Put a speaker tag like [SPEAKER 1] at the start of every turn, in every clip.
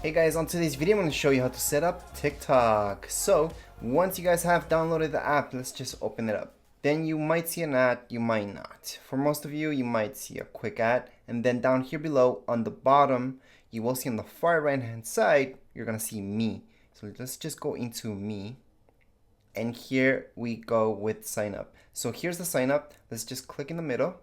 [SPEAKER 1] Hey guys, on today's video I'm going to show you how to set up TikTok. So once you guys have downloaded the app, let's just open it up. Then you might see an ad, you might not. For most of you, you might see a quick ad, and then down here below on the bottom, you will see on the far right hand side, you're going to see me. So let's just go into me, and here we go with sign up. So here's the sign up. Let's just click in the middle,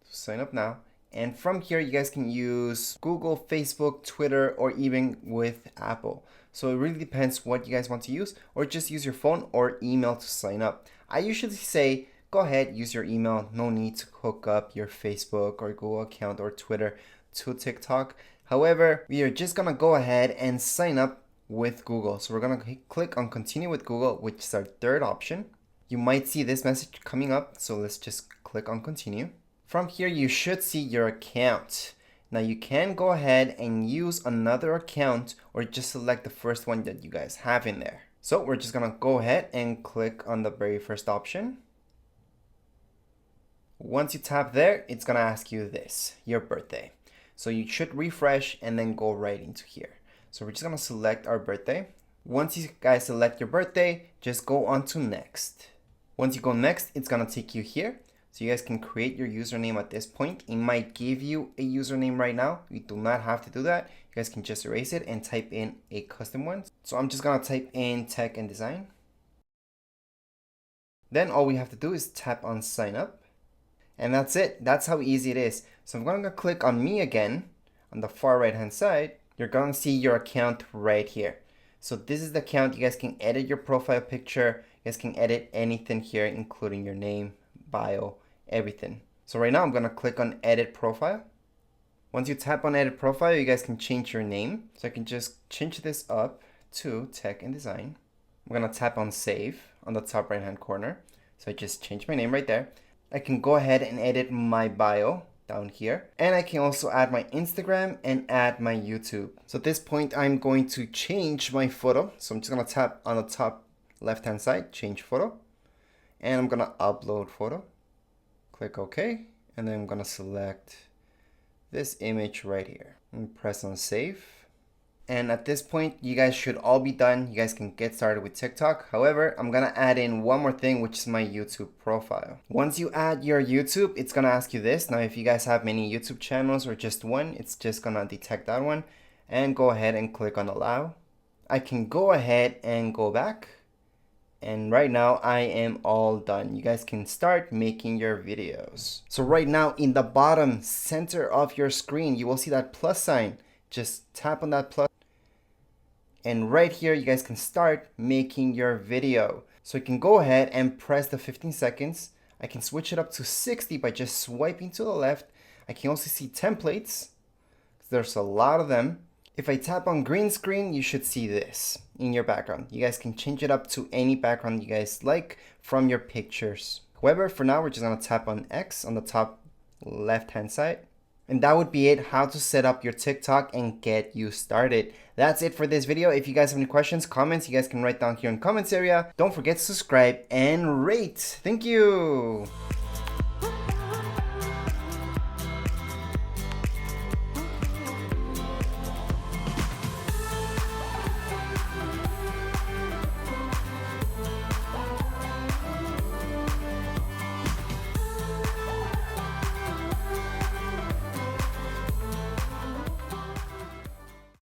[SPEAKER 1] sign up now. And from here, you guys can use Google, Facebook, Twitter, or even with Apple. So it really depends what you guys want to use, or just use your phone or email to sign up. I usually say, go ahead, use your email. No need to hook up your Facebook or Google account or Twitter to TikTok. However, we are just gonna go ahead and sign up with Google. So we're gonna click on continue with Google, which is our third option. You might see this message coming up, so let's just click on continue. From here, you should see your account. Now you can go ahead and use another account or just select the first one that you guys have in there. So we're just gonna go ahead and click on the very first option. Once you tap there, it's gonna ask you this, your birthday. So you should refresh and then go right into here. So we're just gonna select our birthday. Once you guys select your birthday, just go on to next. Once you go next, it's gonna take you here. So you guys can create your username at this point. It might give you a username right now. You do not have to do that. You guys can just erase it and type in a custom one. So I'm just gonna type in tech and design. Then all we have to do is tap on sign up. And that's it. That's how easy it is. So I'm gonna click on me again. On the far right hand side, you're gonna see your account right here. So this is the account. You guys can edit your profile picture. You guys can edit anything here, including your name, bio, everything. So right now I'm gonna click on edit profile. Once you tap on edit profile, you guys can change your name. So I can just change this up to tech and design. I'm gonna tap on save on the top right hand corner. So I just changed my name right there. I can go ahead and edit my bio down here. And I can also add my Instagram and add my YouTube. So at this point, I'm going to change my photo. So I'm just gonna tap on the top left hand side, change photo. And I'm gonna upload photo. Click OK, and then I'm gonna select this image right here and press on save. And at this point, you guys should all be done. You guys can get started with TikTok. However, I'm gonna add in one more thing, which is my YouTube profile. Once you add your YouTube, it's gonna ask you this. Now, if you guys have many YouTube channels or just one, it's just gonna detect that one and go ahead and click on allow. I can go ahead and go back. And right now I am all done. You guys can start making your videos. So right now in the bottom center of your screen, you will see that plus sign. Just tap on that plus. And right here, you guys can start making your video. So you can go ahead and press the 15 seconds. I can switch it up to 60 by just swiping to the left. I can also see templates. There's a lot of them. If I tap on green screen, you should see this in your background. You guys can change it up to any background you guys like from your pictures. However, for now, we're just gonna tap on X on the top left hand side. And that would be it, how to set up your TikTok and get you started. That's it for this video. If you guys have any questions, comments, you guys can write down here in the comments area. Don't forget to subscribe and rate. Thank you.